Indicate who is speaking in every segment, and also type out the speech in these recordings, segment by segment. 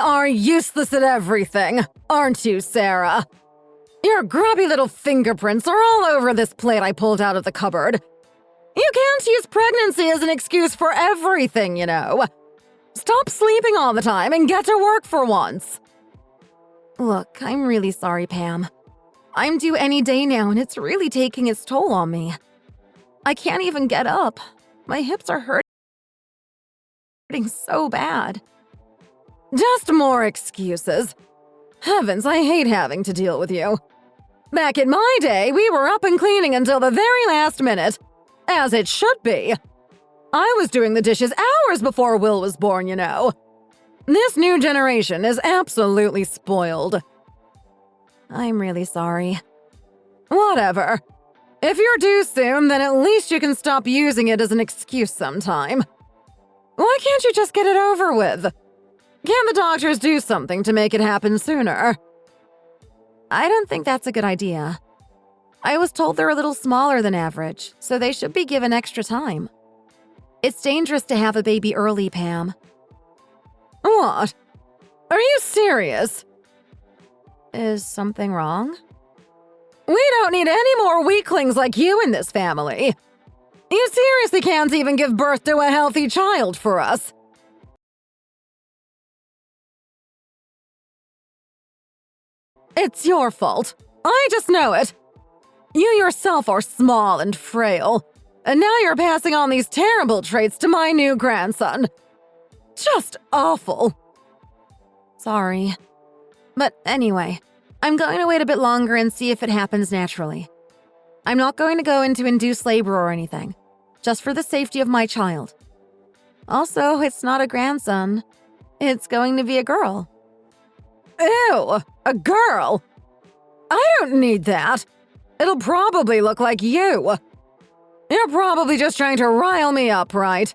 Speaker 1: are useless at everything, aren't you, Sarah? Your grubby little fingerprints are all over this plate I pulled out of the cupboard. You can't use pregnancy as an excuse for everything, you know. Stop sleeping all the time and get to work for once. Look, I'm really sorry, Pam. I'm due any day now, and it's really taking its toll on me. I can't even get up. My hips are hurting so bad. Just more excuses. Heavens, I hate having to deal with you. Back in my day, we were up and cleaning until the very last minute. As it should be. I was doing the dishes hours before Will was born, you know. This new generation is absolutely spoiled. I'm really sorry. Whatever. If you're due soon, then at least you can stop using it as an excuse sometime. Why can't you just get it over with? Can't the doctors do something to make it happen sooner? I don't think that's a good idea. I was told they're a little smaller than average, so they should be given extra time. It's dangerous to have a baby early, Pam. What? Are you serious? Is something wrong? We don't need any more weaklings like you in this family. You seriously can't even give birth to a healthy child for us. It's your fault. I just know it. You yourself are small and frail, and now you're passing on these terrible traits to my new grandson. Just awful. Sorry. But anyway, I'm going to wait a bit longer and see if it happens naturally. I'm not going to go into induced labor or anything, just for the safety of my child. Also, it's not a grandson. It's going to be a girl. Ew, a girl? I don't need that. It'll probably look like you. You're probably just trying to rile me up, right?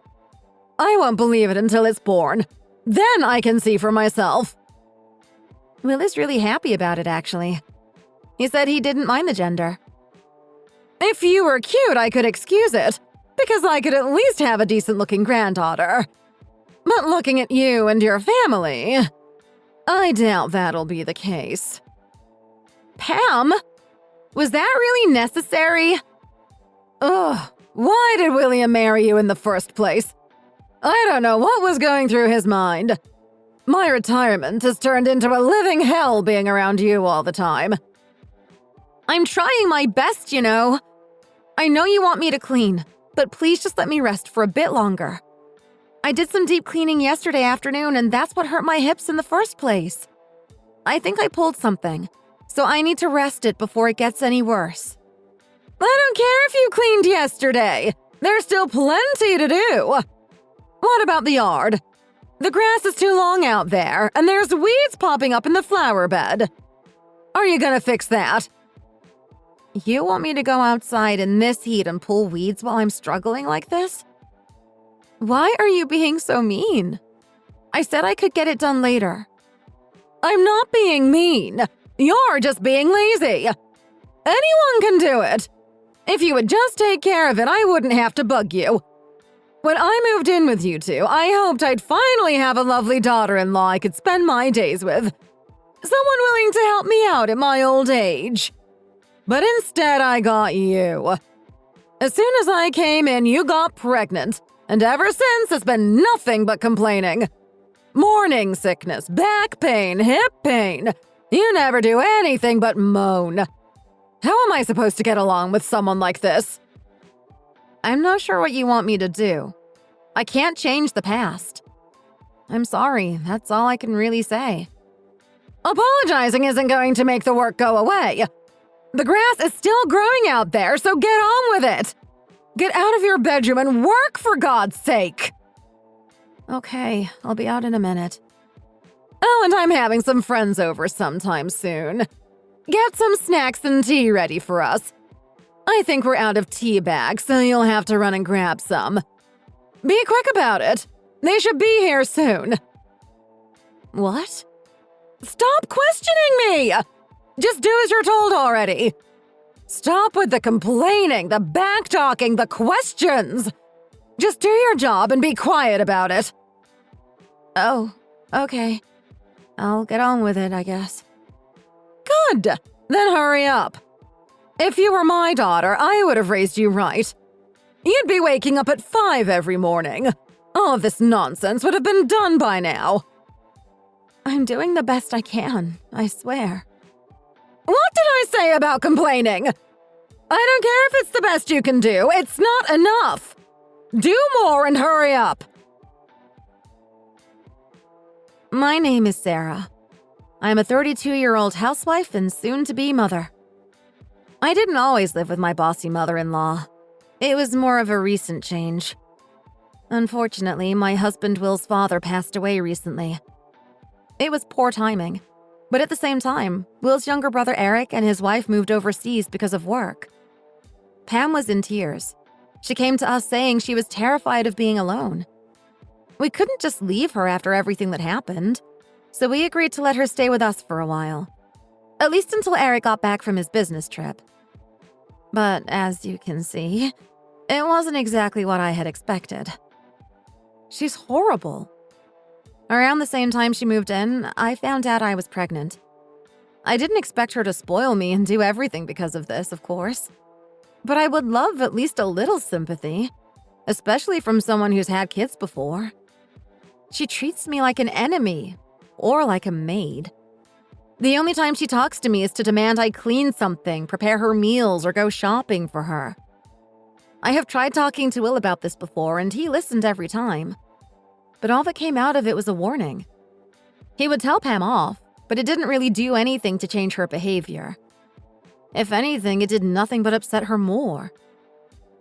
Speaker 1: I won't believe it until it's born. Then I can see for myself. Will is really happy about it, actually. He said he didn't mind the gender. If you were cute, I could excuse it, because I could at least have a decent-looking granddaughter. But looking at you and your family, I doubt that'll be the case. Pam? Was that really necessary? Ugh, why did William marry you in the first place? I don't know what was going through his mind. My retirement has turned into a living hell being around you all the time. I'm trying my best, you know. I know you want me to clean, but please just let me rest for a bit longer. I did some deep cleaning yesterday afternoon, and that's what hurt my hips in the first place. I think I pulled something, so I need to rest it before it gets any worse. I don't care if you cleaned yesterday. There's still plenty to do. What about the yard? The grass is too long out there, and there's weeds popping up in the flower bed. Are you gonna fix that? You want me to go outside in this heat and pull weeds while I'm struggling like this? Why are you being so mean? I said I could get it done later. I'm not being mean. You're just being lazy. Anyone can do it. If you would just take care of it, I wouldn't have to bug you. When I moved in with you two, I hoped I'd finally have a lovely daughter-in-law I could spend my days with. Someone willing to help me out at my old age. But instead, I got you. As soon as I came in, you got pregnant, and ever since, it's been nothing but complaining. Morning sickness, back pain, hip pain. You never do anything but moan. How am I supposed to get along with someone like this? I'm not sure what you want me to do. I can't change the past. I'm sorry, that's all I can really say. Apologizing isn't going to make the work go away. The grass is still growing out there, so get on with it. Get out of your bedroom and work, for God's sake. Okay, I'll be out in a minute. Oh, and I'm having some friends over sometime soon. Get some snacks and tea ready for us. I think we're out of tea bags, so you'll have to run and grab some. Be quick about it. They should be here soon. What? Stop questioning me! Just do as you're told already. Stop with the complaining, the back-talking, the questions. Just do your job and be quiet about it. Oh, okay. I'll get on with it, I guess. Good! Then hurry up. If you were my daughter, I would have raised you right. You'd be waking up at 5 every morning. All of this nonsense would have been done by now. I'm doing the best I can, I swear. What did I say about complaining? I don't care if it's the best you can do, it's not enough. Do more and hurry up. My name is Sarah. I'm a 32-year-old housewife and soon-to-be mother. I didn't always live with my bossy mother-in-law. It was more of a recent change. Unfortunately, my husband Will's father passed away recently. It was poor timing, but at the same time, Will's younger brother Eric and his wife moved overseas because of work. Pam was in tears. She came to us saying she was terrified of being alone. We couldn't just leave her after everything that happened, so we agreed to let her stay with us for a while. At least until Eric got back from his business trip. But as you can see, it wasn't exactly what I had expected. She's horrible. Around the same time she moved in, I found out I was pregnant. I didn't expect her to spoil me and do everything because of this, of course. But I would love at least a little sympathy, especially from someone who's had kids before. She treats me like an enemy, or like a maid. The only time she talks to me is to demand I clean something, prepare her meals, or go shopping for her. I have tried talking to Will about this before, and he listened every time. But all that came out of it was a warning. He would tell Pam off, but it didn't really do anything to change her behavior. If anything, it did nothing but upset her more.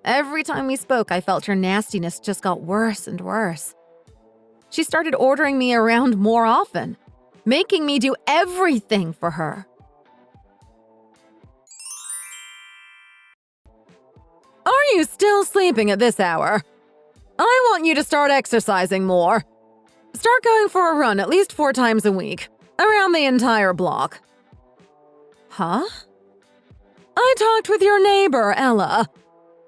Speaker 1: Every time we spoke, I felt her nastiness just got worse and worse. She started ordering me around more often, making me do everything for her. Are you still sleeping at this hour? I want you to start exercising more. Start going for a run at least 4 times a week, around the entire block. Huh? I talked with your neighbor, Ella.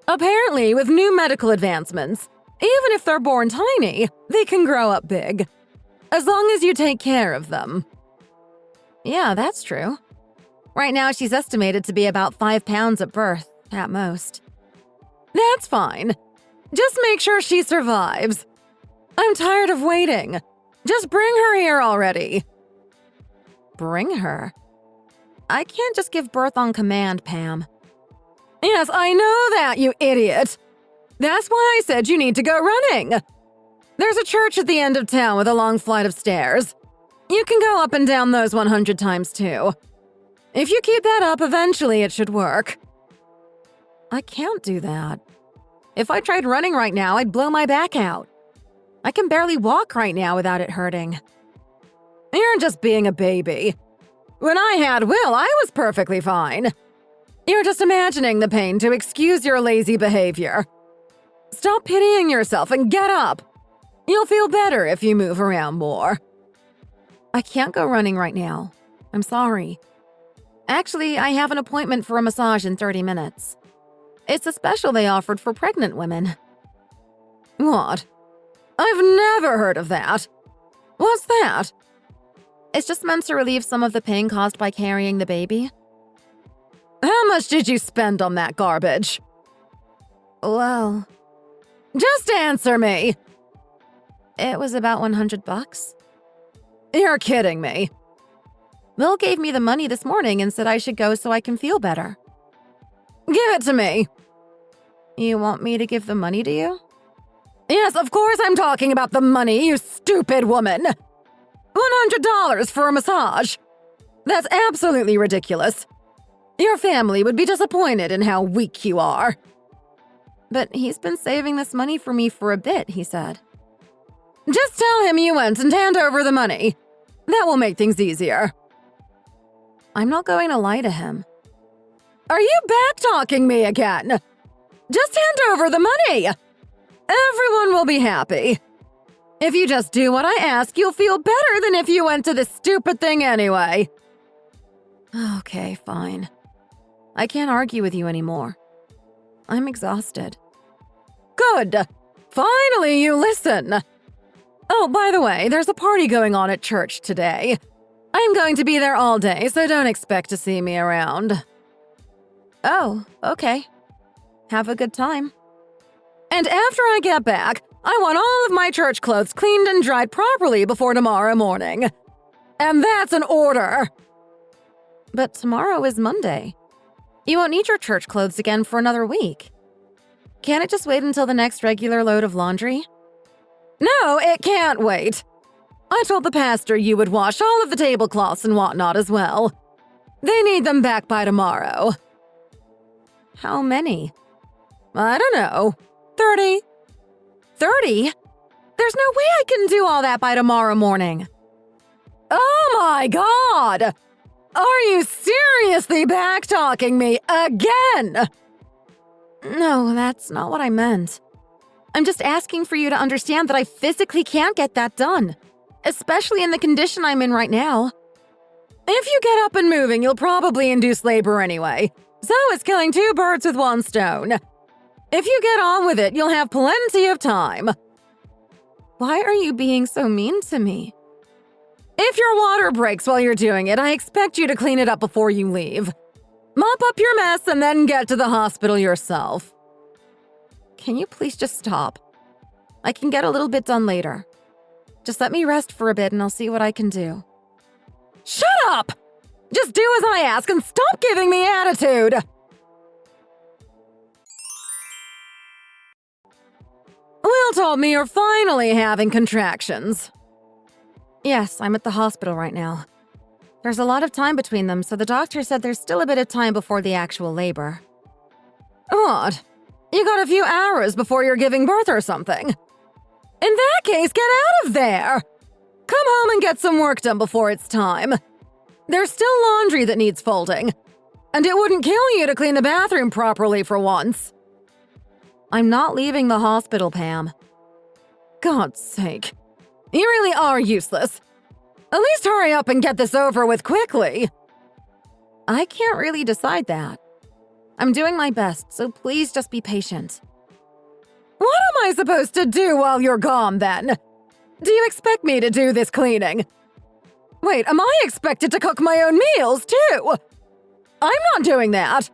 Speaker 1: Apparently, with new medical advancements, even if they're born tiny, they can grow up big. As long as you take care of them. Yeah, that's true. Right now, she's estimated to be about 5 pounds at birth, at most. That's fine. Just make sure she survives. I'm tired of waiting. Just bring her here already. Bring her? I can't just give birth on command, Pam. Yes, I know that, you idiot. That's why I said you need to go running. There's a church at the end of town with a long flight of stairs. You can go up and down those 100 times too. If you keep that up, eventually it should work. I can't do that. If I tried running right now, I'd blow my back out. I can barely walk right now without it hurting. You're just being a baby. When I had Will, I was perfectly fine. You're just imagining the pain to excuse your lazy behavior. Stop pitying yourself and get up. You'll feel better if you move around more. I can't go running right now. I'm sorry. Actually, I have an appointment for a massage in 30 minutes. It's a special they offered for pregnant women. What? I've never heard of that. What's that? It's just meant to relieve some of the pain caused by carrying the baby. How much did you spend on that garbage? Well, just answer me. It was about $100. You're kidding me. Will gave me the money this morning and said I should go so I can feel better. Give it to me. You want me to give the money to you? Yes, of course I'm talking about the money, you stupid woman. $100 for a massage. That's absolutely ridiculous. Your family would be disappointed in how weak you are. But he's been saving this money for me for a bit, he said. Just tell him you went and hand over the money. That will make things easier. I'm not going to lie to him. Are you back-talking me again? Just hand over the money. Everyone will be happy. If you just do what I ask, you'll feel better than if you went to this stupid thing anyway. Okay, fine. I can't argue with you anymore. I'm exhausted. Good. Finally, you listen. Oh, by the way, there's a party going on at church today. I'm going to be there all day, so don't expect to see me around. Oh, okay. Have a good time. And after I get back, I want all of my church clothes cleaned and dried properly before tomorrow morning. And that's an order! But tomorrow is Monday. You won't need your church clothes again for another week. Can't it just wait until the next regular load of laundry? No, it can't wait. I told the pastor you would wash all of the tablecloths and whatnot as well. They need them back by tomorrow. How many? I don't know. 30. 30? There's no way I can do all that by tomorrow morning. Oh my God! Are you seriously back-talking me again? No, that's not what I meant. I'm just asking for you to understand that I physically can't get that done, especially in the condition I'm in right now. If you get up and moving, you'll probably induce labor anyway, so it's killing two birds with one stone. If you get on with it, you'll have plenty of time. Why are you being so mean to me? If your water breaks while you're doing it, I expect you to clean it up before you leave. Mop up your mess and then get to the hospital yourself. Can you please just stop? I can get a little bit done later. Just let me rest for a bit and I'll see what I can do. Shut up! Just do as I ask and stop giving me attitude! Will told me you're finally having contractions. Yes, I'm at the hospital right now. There's a lot of time between them, so the doctor said there's still a bit of time before the actual labor. What? You got a few hours before you're giving birth or something. In that case, get out of there! Come home and get some work done before it's time. There's still laundry that needs folding. And it wouldn't kill you to clean the bathroom properly for once. I'm not leaving the hospital, Pam. God's sake. You really are useless. At least hurry up and get this over with quickly. I can't really decide that. I'm doing my best, so please just be patient. What am I supposed to do while you're gone, then? Do you expect me to do this cleaning? Wait, am I expected to cook my own meals, too? I'm not doing that.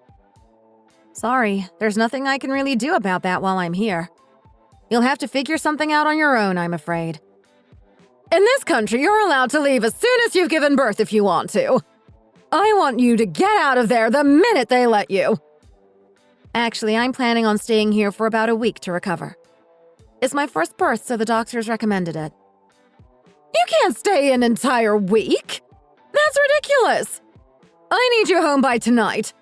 Speaker 1: Sorry, there's nothing I can really do about that while I'm here. You'll have to figure something out on your own, I'm afraid. In this country, you're allowed to leave as soon as you've given birth if you want to. I want you to get out of there the minute they let you. Actually, I'm planning on staying here for about a week to recover. It's my first birth, so the doctors recommended it. You can't stay an entire week. That's ridiculous. I need you home by tonight.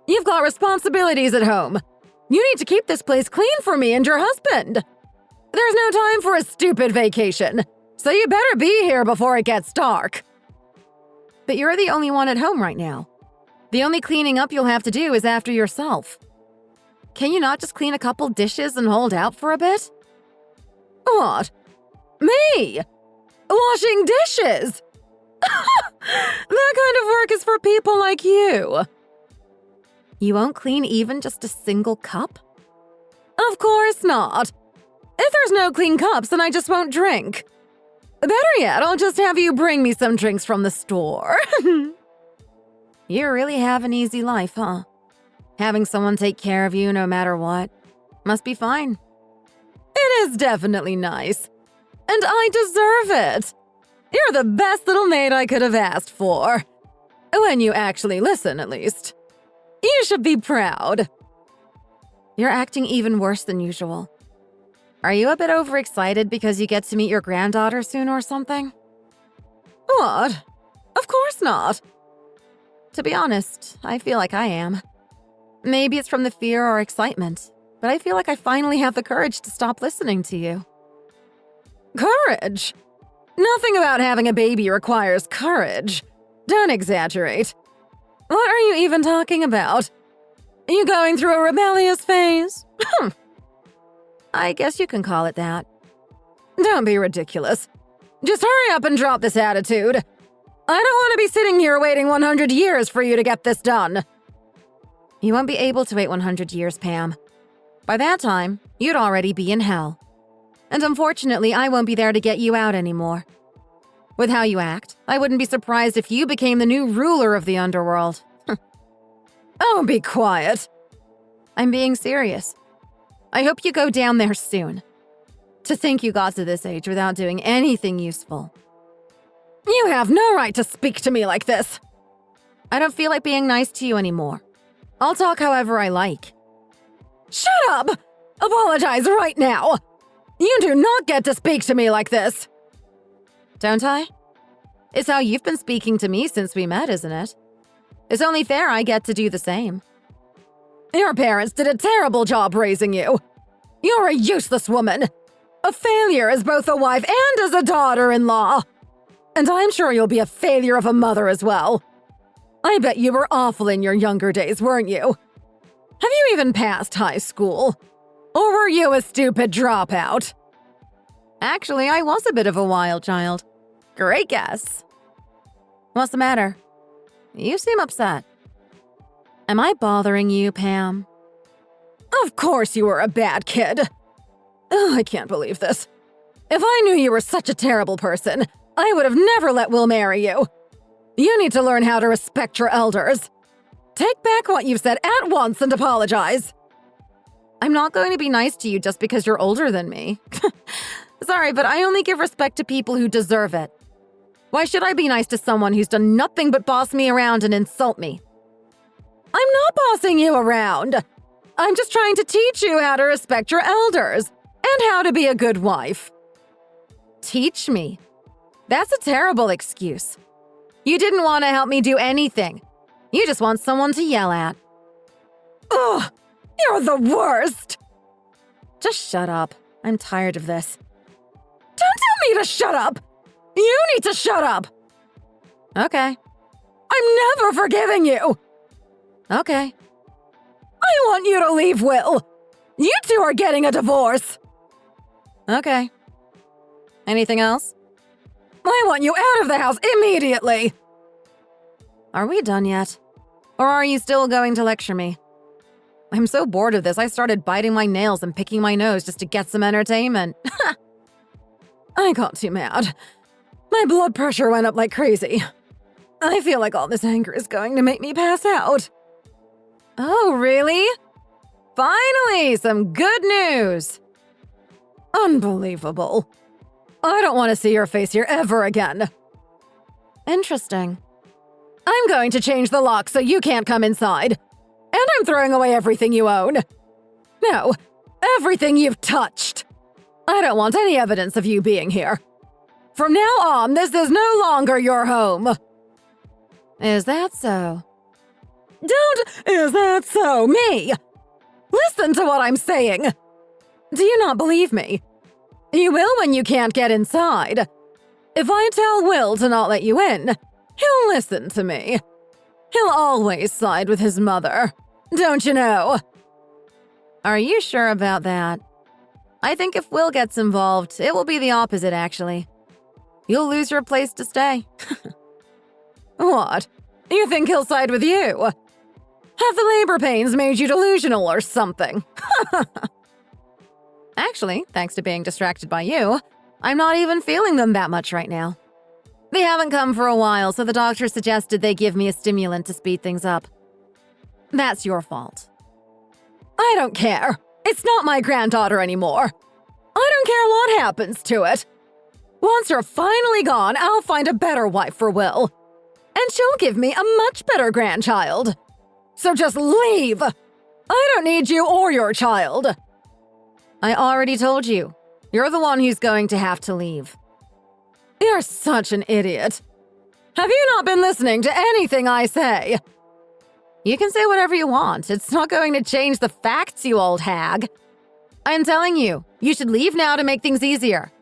Speaker 1: You've got responsibilities at home. You need to keep this place clean for me and your husband. There's no time for a stupid vacation, so you better be here before it gets dark. But you're the only one at home right now. The only cleaning up you'll have to do is after yourself. Can you not just clean a couple dishes and hold out for a bit? What? Me? Washing dishes? That kind of work is for people like you. You won't clean even just a single cup? Of course not. If there's no clean cups, then I just won't drink. Better yet, I'll just have you bring me some drinks from the store. You really have an easy life, huh? Having someone take care of you no matter what. Must be fine. It is definitely nice. And I deserve it. You're the best little maid I could have asked for. When you actually listen, at least. You should be proud. You're acting even worse than usual. Are you a bit overexcited because you get to meet your granddaughter soon or something? What? Of course not. To be honest, I feel like I am. Maybe it's from the fear or excitement, but I feel like I finally have the courage to stop listening to you. Courage? Nothing about having a baby requires courage. Don't exaggerate. What are you even talking about? Are you going through a rebellious phase? I guess you can call it that. Don't be ridiculous. Just hurry up and drop this attitude. I don't want to be sitting here waiting 100 years for you to get this done. You won't be able to wait 100 years, Pam. By that time, you'd already be in hell. And unfortunately, I won't be there to get you out anymore. With how you act, I wouldn't be surprised if you became the new ruler of the underworld. Oh, be quiet. I'm being serious. I hope you go down there soon. To think you got to this age without doing anything useful. You have no right to speak to me like this. I don't feel like being nice to you anymore. I'll talk however I like. Shut up! Apologize right now! You do not get to speak to me like this! Don't I? It's how you've been speaking to me since we met, isn't it? It's only fair I get to do the same. Your parents did a terrible job raising you. You're a useless woman. A failure as both a wife and as a daughter-in-law. And I'm sure you'll be a failure of a mother as well. I bet you were awful in your younger days, weren't you? Have you even passed high school? Or were you a stupid dropout? Actually, I was a bit of a wild child. Great guess. What's the matter? You seem upset. Am I bothering you, Pam? Of course you were a bad kid. Oh, I can't believe this. If I knew you were such a terrible person, I would have never let Will marry you. You need to learn how to respect your elders. Take back what you've said at once and apologize. I'm not going to be nice to you just because you're older than me. Sorry, but I only give respect to people who deserve it. Why should I be nice to someone who's done nothing but boss me around and insult me? I'm not bossing you around. I'm just trying to teach you how to respect your elders and how to be a good wife. Teach me? That's a terrible excuse. You didn't want to help me do anything. You just want someone to yell at. Ugh, you're the worst! Just shut up. I'm tired of this. Don't tell me to shut up! You need to shut up! Okay. I'm never forgiving you! Okay. I want you to leave, Will. You two are getting a divorce. Okay. Anything else? I want you out of the house immediately! Are we done yet? Or are you still going to lecture me? I'm so bored of this, I started biting my nails and picking my nose just to get some entertainment. I got too mad. My blood pressure went up like crazy. I feel like all this anger is going to make me pass out. Oh, really? Finally, some good news! Unbelievable. I don't want to see your face here ever again. Interesting. I'm going to change the lock so you can't come inside. And I'm throwing away everything you own. No, everything you've touched. I don't want any evidence of you being here. From now on, this is no longer your home. Is that so? Is that so? Me! Listen to what I'm saying. Do you not believe me? You will when you can't get inside. If I tell Will to not let you in, he'll listen to me. He'll always side with his mother. Don't you know? Are you sure about that? I think if Will gets involved, it will be the opposite, actually. You'll lose your place to stay. What? You think he'll side with you? Have the labor pains made you delusional or something? Actually, thanks to being distracted by you, I'm not even feeling them that much right now. They haven't come for a while, so the doctor suggested they give me a stimulant to speed things up. That's your fault. I don't care. It's not my granddaughter anymore. I don't care what happens to it. Once you're finally gone, I'll find a better wife for Will. And she'll give me a much better grandchild. So just leave. I don't need you or your child. I already told you. You're the one who's going to have to leave. You're such an idiot. Have you not been listening to anything I say? You can say whatever you want. It's not going to change the facts, you old hag. I'm telling you, you should leave now to make things easier.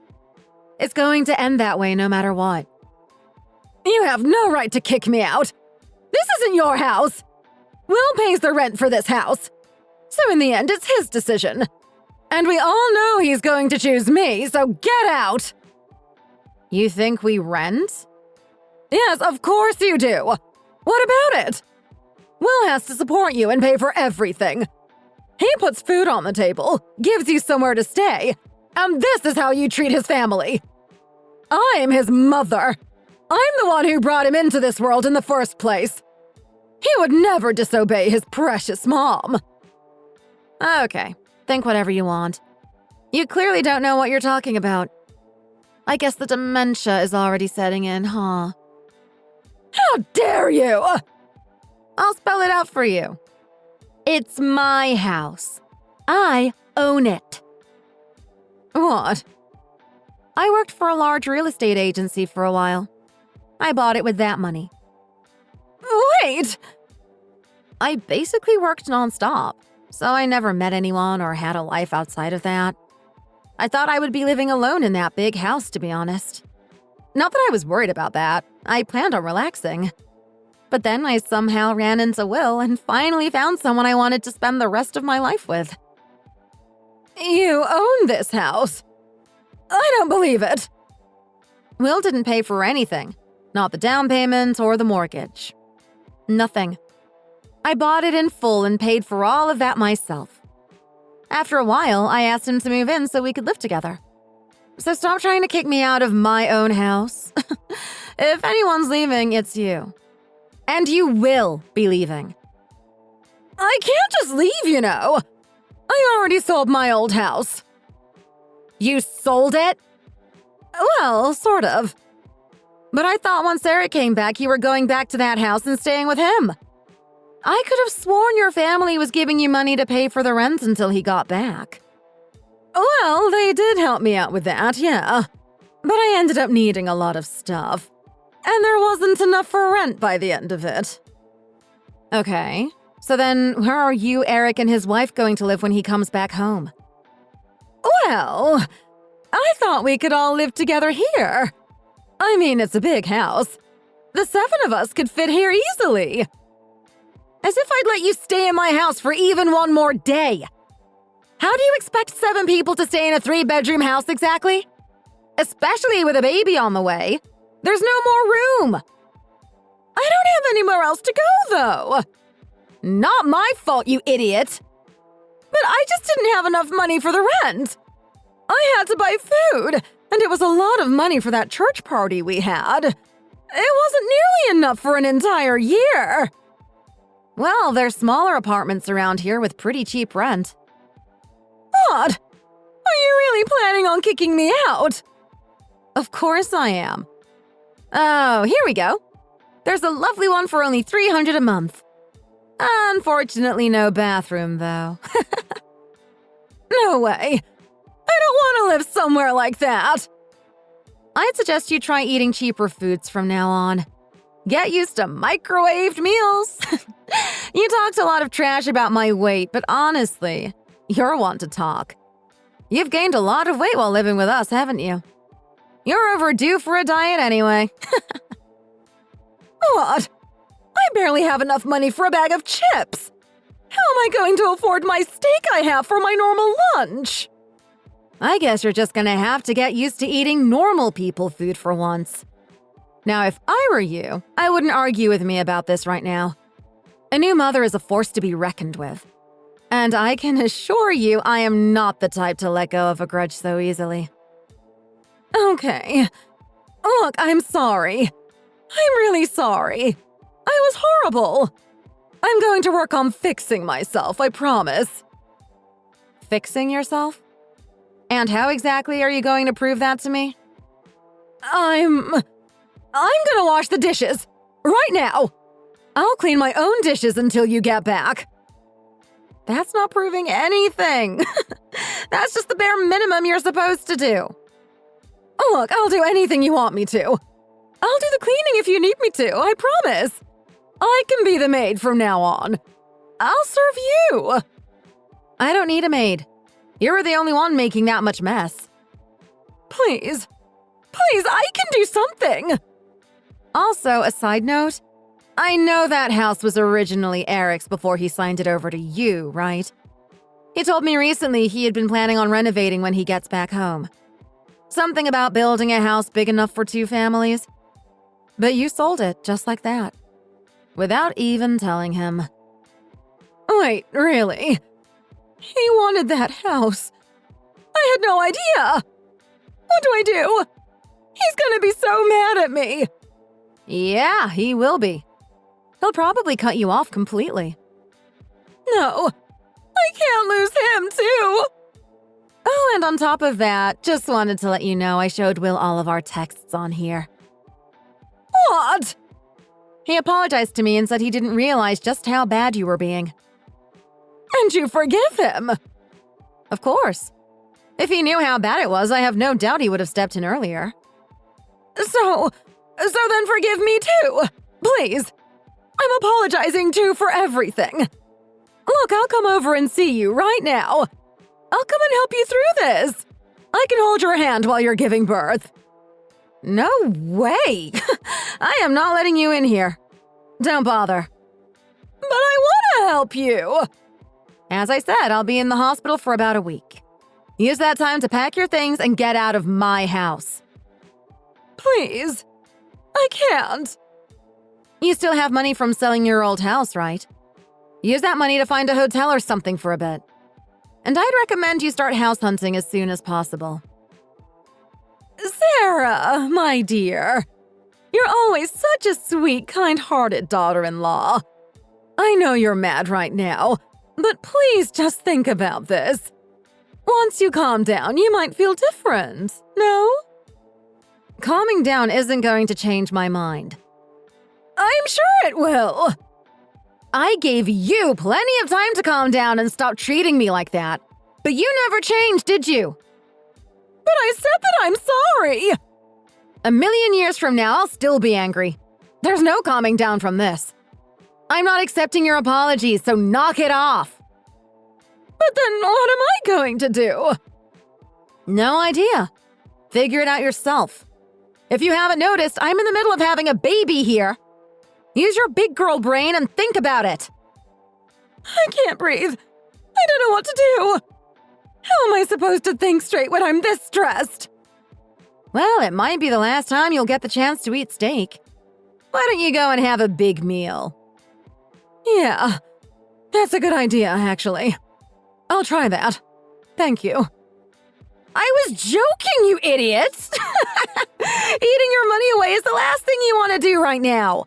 Speaker 1: It's going to end that way no matter what. You have no right to kick me out. This isn't your house. Will pays the rent for this house. So in the end, it's his decision. And we all know he's going to choose me, so get out! You think we rent? Yes, of course you do. What about it? Will has to support you and pay for everything. He puts food on the table, gives you somewhere to stay, and this is how you treat his family. I'm his mother, I'm the one who brought him into this world in the first place. He would never disobey his precious mom. Okay, think whatever you want. You clearly don't know what you're talking about. I guess the dementia is already setting in, huh? How dare you! I'll spell it out for you. It's my house. I own it. What? I worked for a large real estate agency for a while. I bought it with that money. Wait! I basically worked nonstop, so I never met anyone or had a life outside of that. I thought I would be living alone in that big house, to be honest. Not that I was worried about that. I planned on relaxing. But then I somehow ran into Will and finally found someone I wanted to spend the rest of my life with. You own this house? I don't believe it. Will didn't pay for anything. Not the down payment or the mortgage. Nothing. I bought it in full and paid for all of that myself. After a while, I asked him to move in so we could live together. So stop trying to kick me out of my own house. If anyone's leaving, it's you. And you will be leaving. I can't just leave, you know. I already sold my old house. You sold it? Well, sort of. But I thought once Eric came back, you were going back to that house and staying with him. I could have sworn your family was giving you money to pay for the rent until he got back. Well, they did help me out with that, yeah. But I ended up needing a lot of stuff. And there wasn't enough for rent by the end of it. Okay, so then where are you, Eric, and his wife going to live when he comes back home? Well, I thought we could all live together here. I mean, it's a big house. The 7 of us could fit here easily. As if I'd let you stay in my house for even one more day. How do you expect 7 people to stay in a 3-bedroom house exactly? Especially with a baby on the way. There's no more room. I don't have anywhere else to go, though. Not my fault, you idiot. But I just didn't have enough money for the rent. I had to buy food, and it was a lot of money for that church party we had. It wasn't nearly enough for an entire year. Well, there's smaller apartments around here with pretty cheap rent. What? Are you really planning on kicking me out? Of course I am. Oh, here we go. There's a lovely one for only $300 a month. Unfortunately, no bathroom, though. No way. I don't want to live somewhere like that. I'd suggest you try eating cheaper foods from now on. Get used to microwaved meals. You talked a lot of trash about my weight, but honestly, you're one to talk. You've gained a lot of weight while living with us, haven't you? You're overdue for a diet anyway. What? I barely have enough money for a bag of chips. How am I going to afford my steak I have for my normal lunch? I guess you're just gonna have to get used to eating normal people food for once. Now, if I were you, I wouldn't argue with me about this right now. A new mother is a force to be reckoned with. And I can assure you I am not the type to let go of a grudge so easily. Okay. Look, I'm sorry. I'm really sorry. I was horrible. I'm going to work on fixing myself, I promise. Fixing yourself? And how exactly are you going to prove that to me? I'm gonna wash the dishes. Right now. I'll clean my own dishes until you get back. That's not proving anything. That's just the bare minimum you're supposed to do. Look, I'll do anything you want me to. I'll do the cleaning if you need me to, I promise. I can be the maid from now on. I'll serve you. I don't need a maid. You're the only one making that much mess. Please, I can do something. Also, a side note, I know that house was originally Eric's before he signed it over to you, right? He told me recently he had been planning on renovating when he gets back home. Something about building a house big enough for 2 families. But you sold it just like that. Without even telling him. Wait, really? He wanted that house. I had no idea. What do I do? He's gonna be so mad at me. Yeah, he will be. He'll probably cut you off completely. No, I can't lose him too! Oh, and on top of that, just wanted to let you know I showed Will all of our texts on here. What? He apologized to me and said he didn't realize just how bad you were being. And you forgive him? Of course. If he knew how bad it was, I have no doubt he would have stepped in earlier. So then forgive me too, please. I'm apologizing too for everything. Look, I'll come over and see you right now. I'll come and help you through this. I can hold your hand while you're giving birth. No way! I am not letting you in here. Don't bother. But I want to help you! As I said, I'll be in the hospital for about a week. Use that time to pack your things and get out of my house. Please. I can't. You still have money from selling your old house, right? Use that money to find a hotel or something for a bit. And I'd recommend you start house hunting as soon as possible. Sarah, my dear. You're always such a sweet, kind-hearted daughter-in-law. I know you're mad right now, but please just think about this. Once you calm down, you might feel different, no? Calming down isn't going to change my mind. I'm sure it will. I gave you plenty of time to calm down and stop treating me like that. But you never changed, did you? But I said that I'm sorry! A million years from now, I'll still be angry. There's no calming down from this. I'm not accepting your apologies, so knock it off. But then what am I going to do? No idea. Figure it out yourself. If you haven't noticed, I'm in the middle of having a baby here. Use your big girl brain and think about it. I can't breathe. I don't know what to do. How am I supposed to think straight when I'm this stressed? Well, it might be the last time you'll get the chance to eat steak. Why don't you go and have a big meal? Yeah, that's a good idea, actually. I'll try that. Thank you. I was joking, you idiots! Eating your money away is the last thing you want to do right now.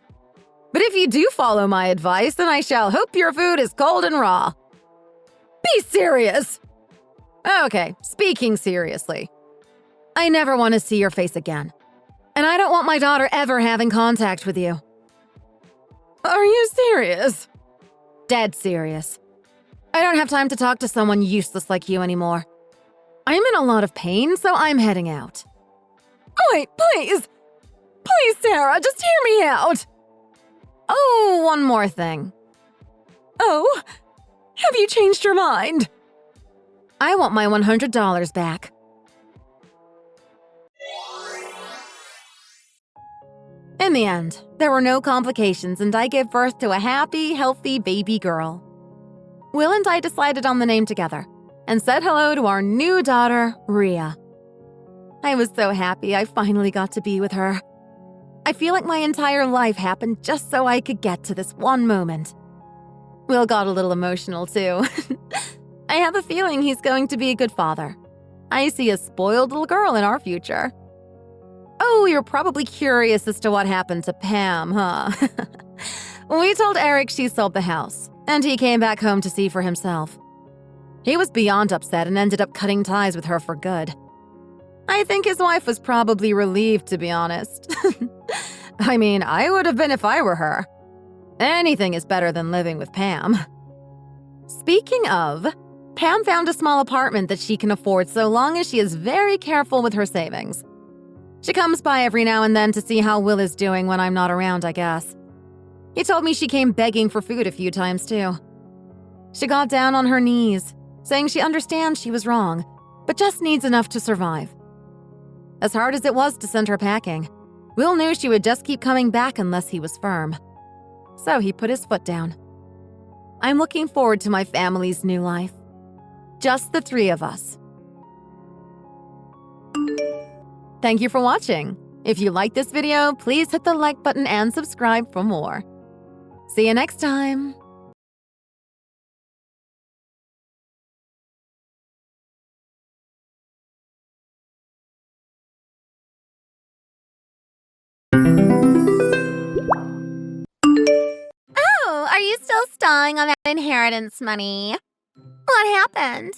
Speaker 1: But if you do follow my advice, then I shall hope your food is cold and raw. Be serious! Okay, speaking seriously. I never want to see your face again. And I don't want my daughter ever having contact with you. Are you serious? Dead serious. I don't have time to talk to someone useless like you anymore. I'm in a lot of pain, so I'm heading out. Wait, please! Please, Sarah, just hear me out! Oh, one more thing. Oh? Have you changed your mind? I want my $100 back. In the end, there were no complications and I gave birth to a happy, healthy baby girl. Will and I decided on the name together and said hello to our new daughter, Rhea. I was so happy I finally got to be with her. I feel like my entire life happened just so I could get to this one moment. Will got a little emotional too. I have a feeling he's going to be a good father. I see a spoiled little girl in our future. Oh, you're probably curious as to what happened to Pam, huh? We told Eric she sold the house, and he came back home to see for himself. He was beyond upset and ended up cutting ties with her for good. I think his wife was probably relieved, to be honest. I mean, I would have been if I were her. Anything is better than living with Pam. Speaking of, Pam found a small apartment that she can afford so long as she is very careful with her savings. She comes by every now and then to see how Will is doing when I'm not around, I guess. He told me she came begging for food a few times, too. She got down on her knees, saying she understands she was wrong, but just needs enough to survive. As hard as it was to send her packing, Will knew she would just keep coming back unless he was firm. So he put his foot down. I'm looking forward to my family's new life. Just the three of us. Thank you for watching. If you liked this video, please hit the like button and subscribe for more. See you next time!
Speaker 2: still stalling on that inheritance money? What happened?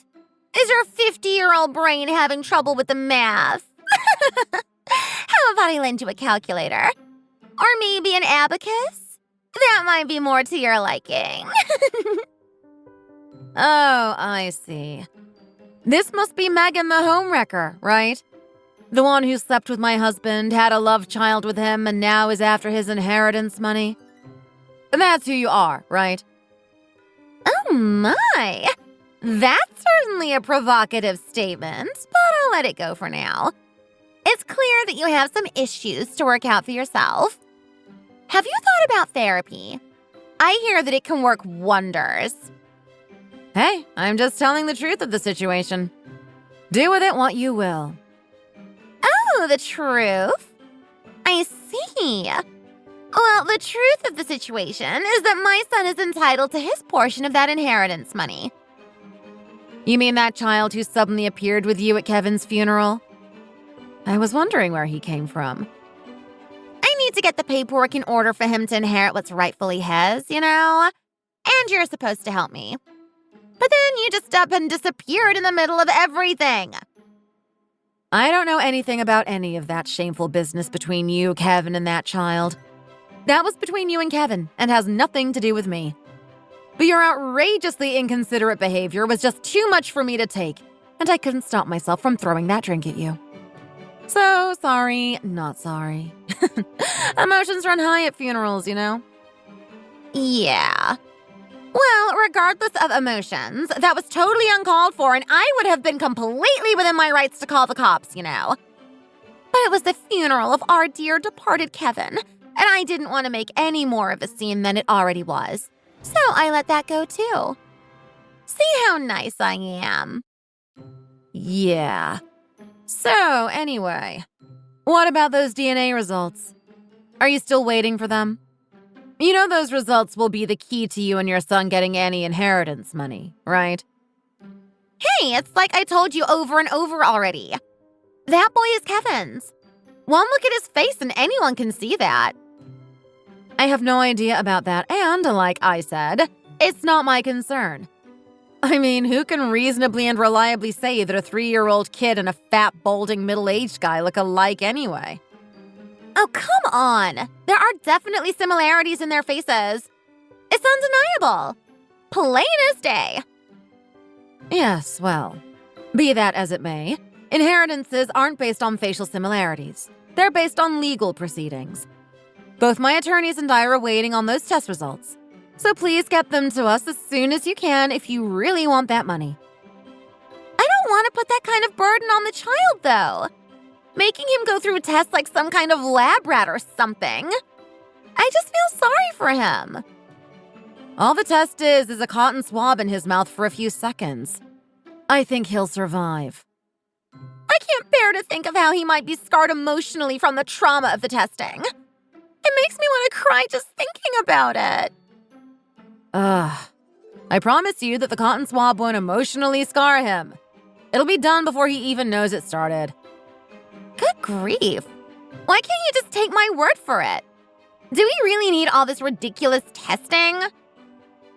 Speaker 2: Is your 50-year-old brain having trouble with the math? How about I lend you a calculator? Or maybe an abacus? That might be more to your liking.
Speaker 1: Oh, I see. This must be Megan the homewrecker, right? The one who slept with my husband, had a love child with him, and now is after his inheritance money? That's who you are, right?
Speaker 2: Oh my! That's certainly a provocative statement, but I'll let it go for now. It's clear that you have some issues to work out for yourself. Have you thought about therapy? I hear that it can work wonders.
Speaker 1: Hey, I'm just telling the truth of the situation. Do with it what you will.
Speaker 2: Oh, the truth? I see. Well, the truth of the situation is that my son is entitled to his portion of that inheritance money.
Speaker 1: You mean that child who suddenly appeared with you at Kevin's funeral? I was wondering where he came from.
Speaker 2: I need to get the paperwork in order for him to inherit what's rightfully his, you know? And you're supposed to help me. But then you just up and disappeared in the middle of everything.
Speaker 1: I don't know anything about any of that shameful business between you, Kevin, and that child. That was between you and Kevin and has nothing to do with me. But your outrageously inconsiderate behavior was just too much for me to take, and I couldn't stop myself from throwing that drink at you. So sorry, not sorry. Emotions run high at funerals, you know?
Speaker 2: Yeah. Well, regardless of emotions, that was totally uncalled for, and I would have been completely within my rights to call the cops, you know. But it was the funeral of our dear departed Kevin, and I didn't want to make any more of a scene than it already was. So I let that go too. See how nice I am.
Speaker 1: Yeah. So, anyway, what about those DNA results? Are you still waiting for them? You know those results will be the key to you and your son getting any inheritance money, right?
Speaker 2: Hey, it's like I told you over and over already. That boy is Kevin's. One look at his face and anyone can see that.
Speaker 1: I have no idea about that, and like I said, it's not my concern. I mean, who can reasonably and reliably say that a 3-year-old kid and a fat, balding, middle-aged guy look alike anyway?
Speaker 2: Oh, come on. There are definitely similarities in their faces. It's undeniable. Plain as day.
Speaker 1: Yes, well, be that as it may, inheritances aren't based on facial similarities. They're based on legal proceedings. Both my attorneys and I are waiting on those test results. So please get them to us as soon as you can if you really want that money.
Speaker 2: I don't want to put that kind of burden on the child, though. Making him go through tests like some kind of lab rat or something. I just feel sorry for him.
Speaker 1: All the test is a cotton swab in his mouth for a few seconds. I think he'll survive.
Speaker 2: I can't bear to think of how he might be scarred emotionally from the trauma of the testing. It makes me want to cry just thinking about it.
Speaker 1: I promise you that the cotton swab won't emotionally scar him. It'll be done before he even knows it started.
Speaker 2: Good grief. Why can't you just take my word for it? Do we really need all this ridiculous testing?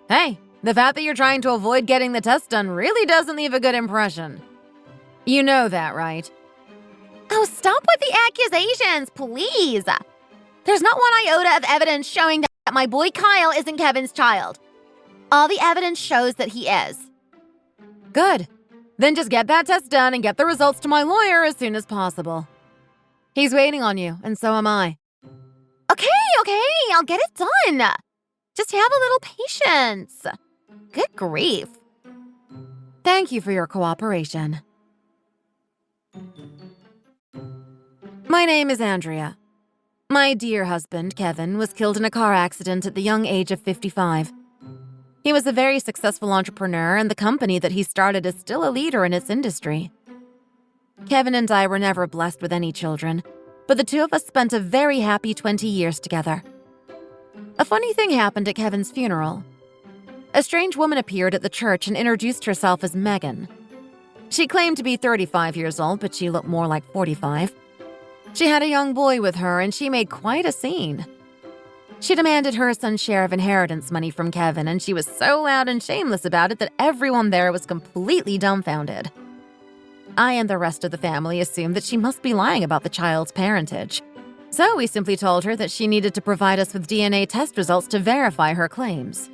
Speaker 1: Hey, the fact that you're trying to avoid getting the test done really doesn't leave a good impression. You know that, right?
Speaker 2: Oh, stop with the accusations, please. There's not one iota of evidence showing that my boy Kyle isn't Kevin's child. All the evidence shows that he is.
Speaker 1: Good. Then just get that test done and get the results to my lawyer as soon as possible. He's waiting on you, and so am I.
Speaker 2: Okay, I'll get it done. Just have a little patience. Good grief.
Speaker 1: Thank you for your cooperation. My name is Andrea. My dear husband, Kevin, was killed in a car accident at the young age of 55. He was a very successful entrepreneur, and the company that he started is still a leader in its industry. Kevin and I were never blessed with any children, but the two of us spent a very happy 20 years together. A funny thing happened at Kevin's funeral. A strange woman appeared at the church and introduced herself as Megan. She claimed to be 35 years old, but she looked more like 45. She had a young boy with her, and she made quite a scene. She demanded her son's share of inheritance money from Kevin, and she was so loud and shameless about it that everyone there was completely dumbfounded. I and the rest of the family assumed that she must be lying about the child's parentage. So we simply told her that she needed to provide us with DNA test results to verify her claims.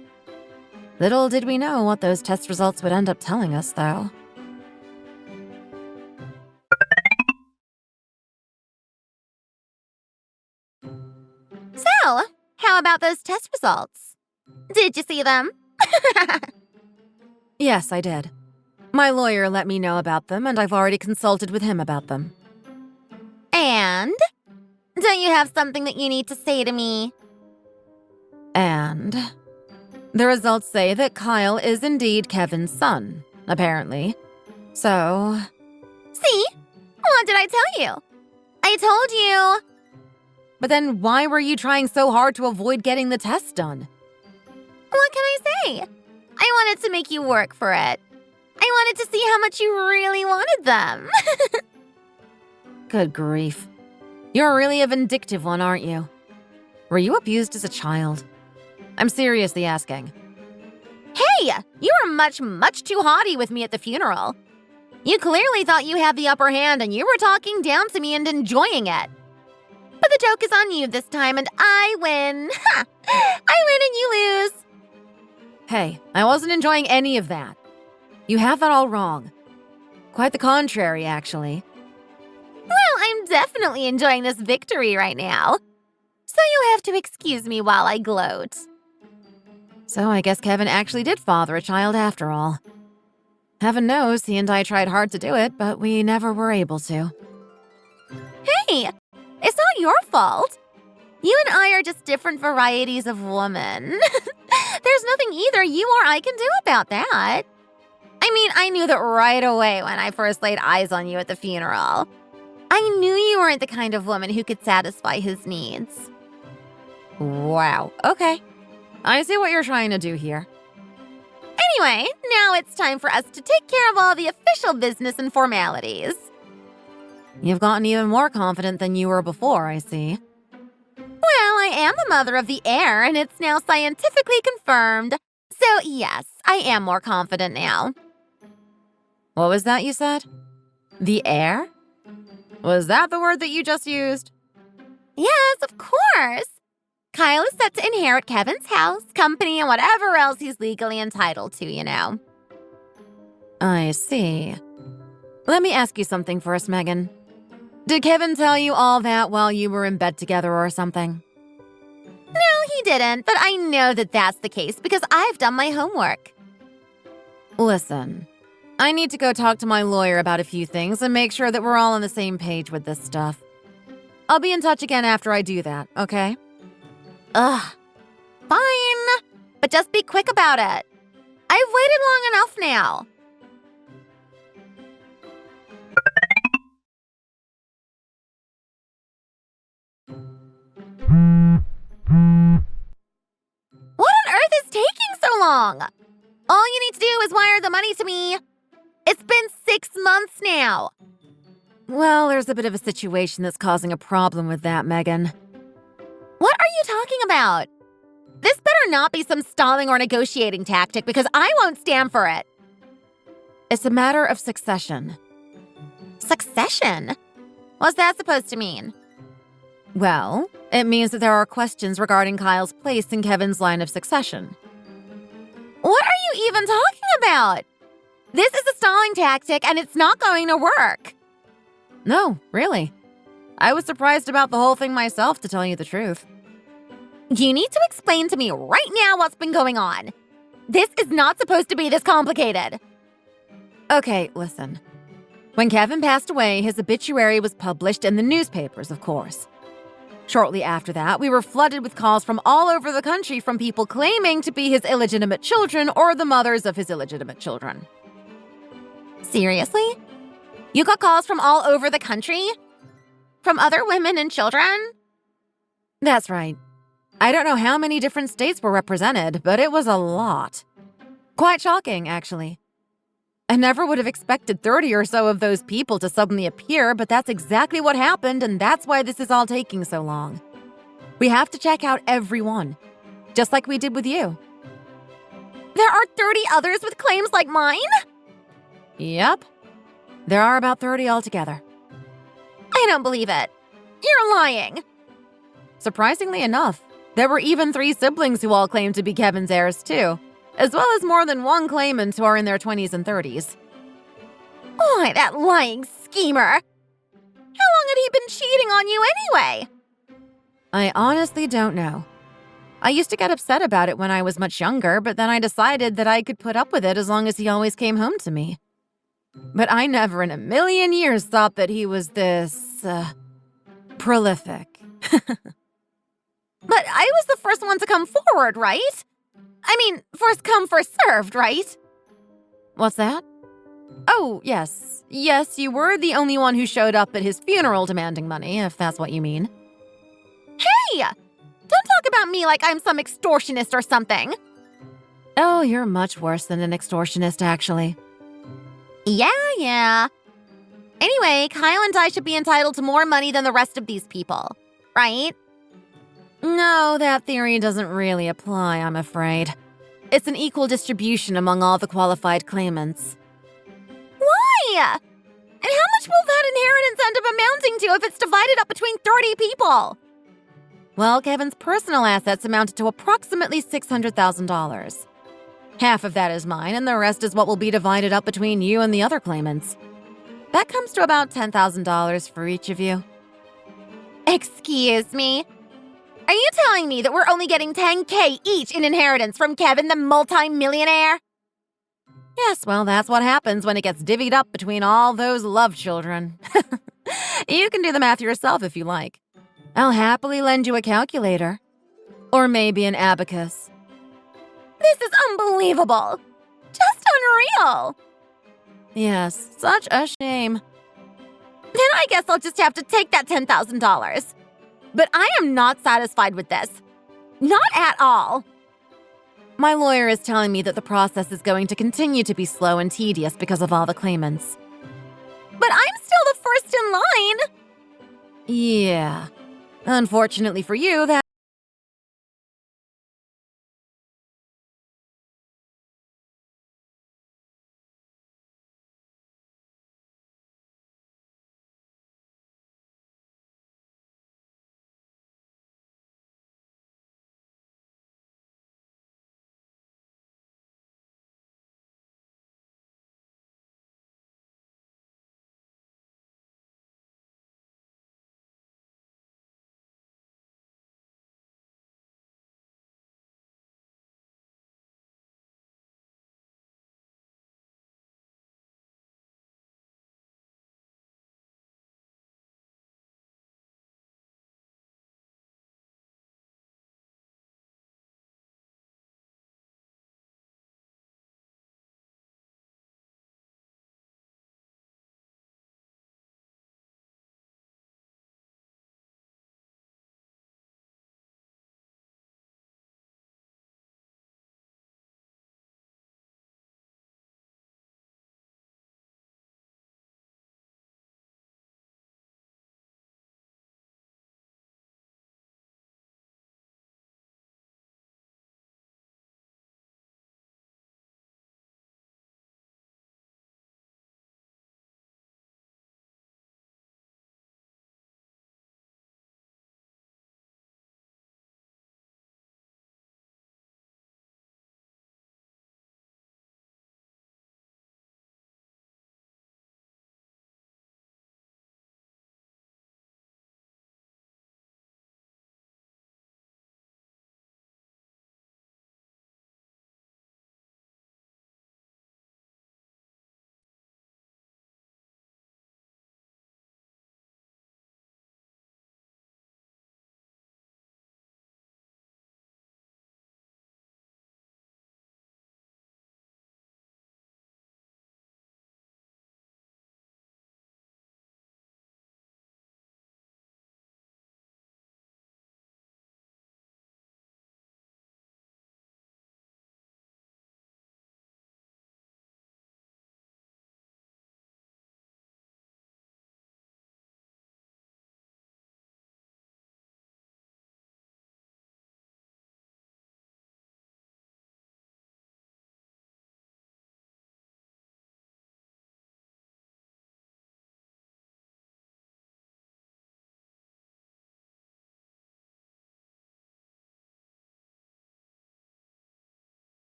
Speaker 1: Little did we know what those test results would end up telling us, though.
Speaker 2: So, how about those test results? Did you see them?
Speaker 1: Yes, I did. My lawyer let me know about them, and I've already consulted with him about them.
Speaker 2: And? Don't you have something that you need to say to me?
Speaker 1: And the results say that Kyle is indeed Kevin's son, apparently. So...
Speaker 2: See? What did I tell you? I told you.
Speaker 1: But then why were you trying so hard to avoid getting the test done?
Speaker 2: What can I say? I wanted to make you work for it. I wanted to see how much you really wanted them.
Speaker 1: Good grief. You're really a vindictive one, aren't you? Were you abused as a child? I'm seriously asking.
Speaker 2: Hey, you were much, much too haughty with me at the funeral. You clearly thought you had the upper hand and you were talking down to me and enjoying it. But the joke is on you this time and I win. Ha! I win and you lose.
Speaker 1: Hey, I wasn't enjoying any of that. You have that all wrong. Quite the contrary, actually.
Speaker 2: Well, I'm definitely enjoying this victory right now. So you have to excuse me while I gloat.
Speaker 1: So I guess Kevin actually did father a child after all. Heaven knows he and I tried hard to do it, but we never were able to.
Speaker 2: Hey, it's not your fault. You and I are just different varieties of woman. There's nothing either you or I can do about that. I mean, I knew that right away when I first laid eyes on you at the funeral. I knew you weren't the kind of woman who could satisfy his needs.
Speaker 1: Wow, okay. I see what you're trying to do here.
Speaker 2: Anyway, now it's time for us to take care of all the official business and formalities.
Speaker 1: You've gotten even more confident than you were before, I see.
Speaker 2: Well, I am the mother of the heir, and it's now scientifically confirmed. So, yes, I am more confident now.
Speaker 1: What was that you said? The heir? Was that the word that you just used?
Speaker 2: Yes, of course. Kyle is set to inherit Kevin's house, company, and whatever else he's legally entitled to, you know.
Speaker 1: I see. Let me ask you something first, Megan. Did Kevin tell you all that while you were in bed together or something?
Speaker 2: No, he didn't, but I know that that's the case because I've done my homework.
Speaker 1: Listen, I need to go talk to my lawyer about a few things and make sure that we're all on the same page with this stuff. I'll be in touch again after I do that, okay?
Speaker 2: Ugh. Fine. But just be quick about it. I've waited long enough now. What on earth is taking so long? All you need to do is wire the money to me. It's been 6 months now.
Speaker 1: Well, there's a bit of a situation that's causing a problem with that, Megan.
Speaker 2: What are you talking about? This better not be some stalling or negotiating tactic because I won't stand for it.
Speaker 1: It's a matter of succession.
Speaker 2: Succession? What's that supposed to mean?
Speaker 1: Well, it means that there are questions regarding Kyle's place in Kevin's line of succession.
Speaker 2: What are you even talking about? This is a stalling tactic and it's not going to work.
Speaker 1: No, really. I was surprised about the whole thing myself, to tell you the truth.
Speaker 2: You need to explain to me right now what's been going on. This is not supposed to be this complicated.
Speaker 1: Okay, listen. When Kevin passed away, his obituary was published in the newspapers, of course. Shortly after that, we were flooded with calls from all over the country from people claiming to be his illegitimate children or the mothers of his illegitimate children.
Speaker 2: Seriously? You got calls from all over the country? From other women and children?
Speaker 1: That's right. I don't know how many different states were represented, but it was a lot. Quite shocking, actually. I never would have expected 30 or so of those people to suddenly appear, but that's exactly what happened, and that's why this is all taking so long. We have to check out every one, just like we did with you.
Speaker 2: There are 30 others with claims like mine?
Speaker 1: Yep. There are about 30 altogether.
Speaker 2: I don't believe it. You're lying.
Speaker 1: Surprisingly enough, there were even 3 siblings who all claimed to be Kevin's heirs too, as well as more than 1 claimant who are in their 20s and 30s.
Speaker 2: Why, that lying schemer! How long had he been cheating on you anyway?
Speaker 1: I honestly don't know. I used to get upset about it when I was much younger, but then I decided that I could put up with it as long as he always came home to me. But I never in a million years thought that he was this, prolific.
Speaker 2: But I was the first one to come forward, right? I mean, first come, first served, right?
Speaker 1: What's that? Oh, yes. Yes, you were the only one who showed up at his funeral demanding money, if that's what you mean.
Speaker 2: Hey! Don't talk about me like I'm some extortionist or something.
Speaker 1: Oh, you're much worse than an extortionist, actually.
Speaker 2: Yeah. Anyway, Kyle and I should be entitled to more money than the rest of these people, right?
Speaker 1: No, that theory doesn't really apply, I'm afraid. It's an equal distribution among all the qualified claimants.
Speaker 2: Why? And how much will that inheritance end up amounting to if it's divided up between 30 people?
Speaker 1: Well, Kevin's personal assets amounted to approximately $600,000. Half of that is mine, and the rest is what will be divided up between you and the other claimants. That comes to about $10,000 for each of you.
Speaker 2: Excuse me? Are you telling me that we're only getting $10,000 each in inheritance from Kevin the multi-millionaire?
Speaker 1: Yes, well, that's what happens when it gets divvied up between all those love children. You can do the math yourself if you like. I'll happily lend you a calculator. Or maybe an abacus.
Speaker 2: This is unbelievable. Just unreal.
Speaker 1: Yes, such a shame.
Speaker 2: Then I guess I'll just have to take that $10,000. But I am not satisfied with this. Not at all.
Speaker 1: My lawyer is telling me that the process is going to continue to be slow and tedious because of all the claimants.
Speaker 2: But I'm still the first in line.
Speaker 1: Yeah. Unfortunately for you, that